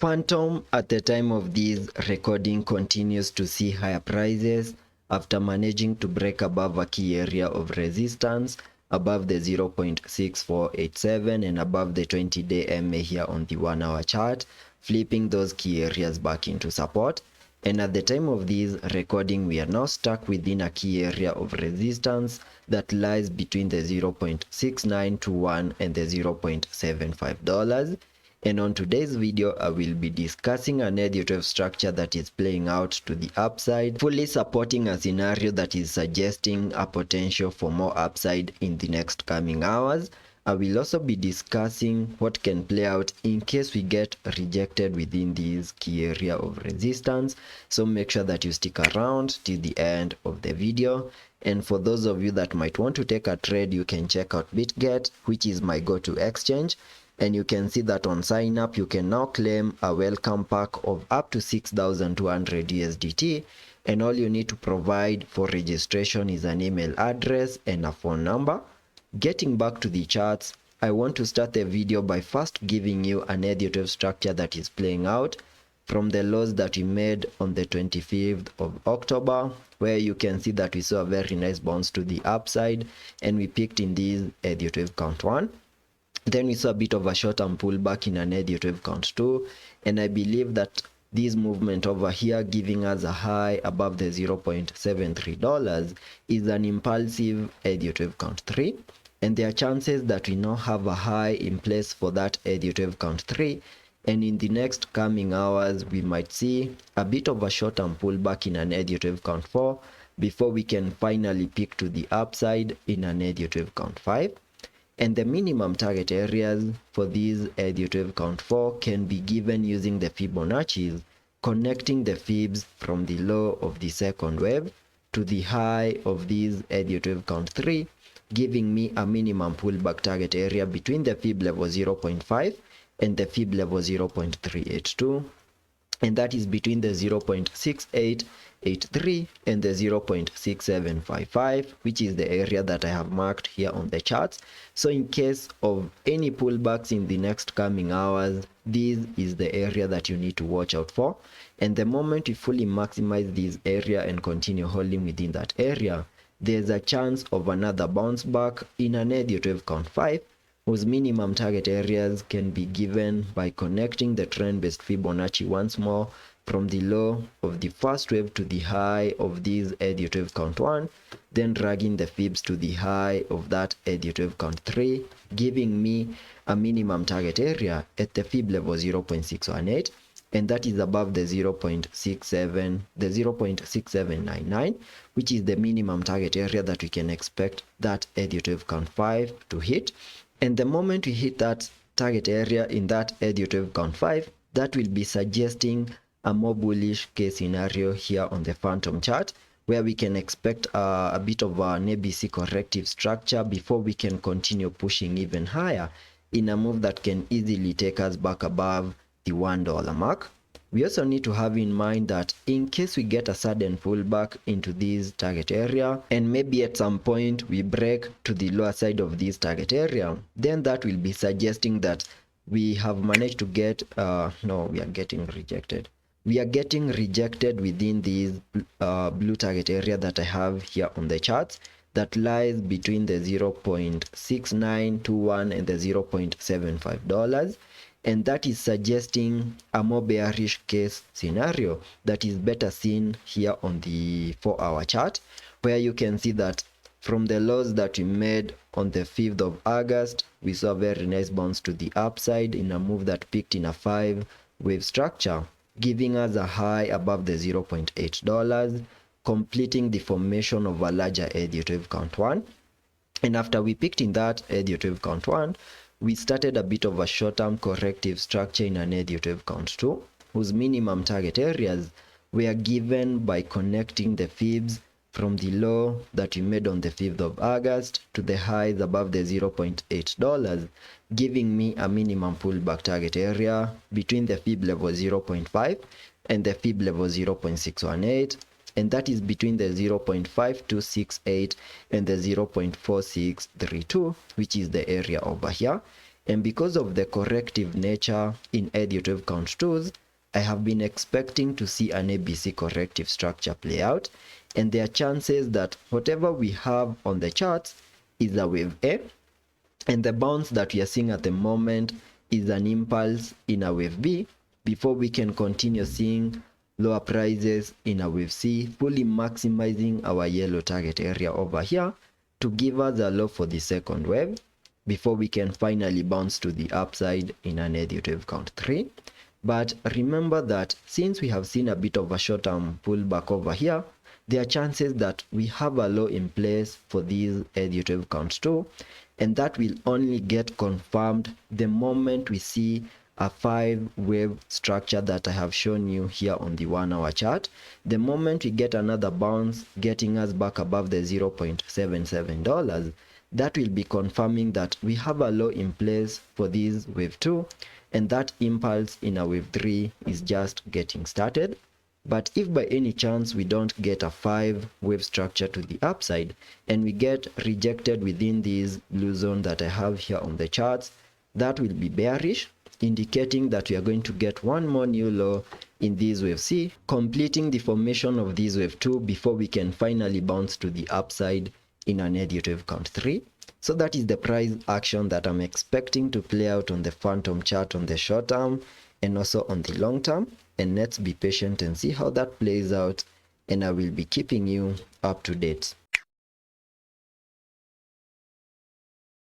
Fantom at the time of this recording continues to see higher prices after managing to break above a key area of resistance above the 0.6487 and above the 20-day MA here on the 1 hour chart, flipping those key areas back into support. And at the time of this recording, we are now stuck within a key area of resistance that lies between the 0.6921 and the $0.75. And on today's video, I will be discussing an Elliot structure that is playing out to the upside, fully supporting a scenario that is suggesting a potential for more upside in the next coming hours. I will also be discussing what can play out in case we get rejected within this key area of resistance. So make sure that you stick around till the end of the video. And for those of you that might want to take a trade, you can check out BitGet, which is my go-to exchange. And you can see that on sign up, you can now claim a welcome pack of up to 6,200 USDT. And all you need to provide for registration is an email address and a phone number. Getting back to the charts, I want to start the video by first giving you an Elliot structure that is playing out from the lows that we made on the 25th of October, where you can see that we saw a very nice bounce to the upside and we picked in this Elliot count 1. Then we saw a bit of a short-term pullback in an Elliot count 2, and I believe that this movement over here giving us a high above the $0.73 is an impulsive Elliot count 3, and there are chances that we now have a high in place for that Elliot count 3, and in the next coming hours we might see a bit of a short-term pullback in an Elliot count 4 before we can finally pick to the upside in an Elliot count 5. And the minimum target areas for these Elliot count 4 can be given using the Fibonacci's, connecting the fibs from the low of the second wave to the high of these Elliot count 3, giving me a minimum pullback target area between the fib level 0.5 and the fib level 0.382, and that is between the 0.6883 and the 0.6755, which is the area that I have marked here on the charts. So in case of any pullbacks in the next coming hours, this is the area that you need to watch out for. And the moment you fully maximize this area and continue holding within that area, there's a chance of another bounce back in an Elliot count 5, whose minimum target areas can be given by connecting the trend-based Fibonacci once more from the low of the first wave to the high of this Elliot count 1, then dragging the fibs to the high of that Elliot count 3, giving me a minimum target area at the fib level 0.618, and that is above the 0.6799, which is the minimum target area that we can expect that Elliot count 5 to hit. And the moment we hit that target area in that Elliot count 5, that will be suggesting a more bullish case scenario here on the Fantom chart, where we can expect a bit of an ABC corrective structure before we can continue pushing even higher in a move that can easily take us back above the $1 mark. We also need to have in mind that in case we get a sudden pullback into this target area and maybe at some point we break to the lower side of this target area, then that will be suggesting that we have managed to get we are getting rejected. We are getting rejected within this blue target area that I have here on the charts that lies between the 0.6921 and the $0.75. And that is suggesting a more bearish case scenario that is better seen here on the 4-hour chart, where you can see that from the lows that we made on the 5th of August, we saw a very nice bounce to the upside in a move that peaked in a 5-wave structure, giving us a high above the $0.8, completing the formation of a larger Elliot count 1. And after we picked in that Elliot count 1, we started a bit of a short-term corrective structure in an Elliot count 2, whose minimum target areas were given by connecting the fibs from the low that we made on the 5th of August to the highs above the $0.8, giving me a minimum pullback target area between the fib level 0.5 and the fib level 0.618, and that is between the 0.5268 and the 0.4632, which is the area over here. And because of the corrective nature in Elliot wave count 2s, I have been expecting to see an ABC corrective structure play out, and there are chances that whatever we have on the charts is a wave A, and the bounce that we are seeing at the moment is an impulse in a wave B before we can continue seeing lower prices in a wave C, fully maximizing our yellow target area over here to give us a low for the second wave before we can finally bounce to the upside in an Elliot wave count 3. But remember that since we have seen a bit of a short-term pullback over here, there are chances that we have a low in place for these Elliot wave count 2, and that will only get confirmed the moment we see a 5-wave structure that I have shown you here on the 1-hour chart. The moment we get another bounce getting us back above the $0.77, that will be confirming that we have a low in place for this wave 2, and that impulse in a wave 3 is just getting started. But if by any chance we don't get a 5-wave structure to the upside and we get rejected within this blue zone that I have here on the charts, that will be bearish, indicating that we are going to get one more new low in this wave C, completing the formation of this wave 2 before we can finally bounce to the upside in an Elliot wave count 3. So that is the price action that I'm expecting to play out on the Fantom chart on the short term and also on the long term. And let's be patient and see how that plays out, and I will be keeping you up to date.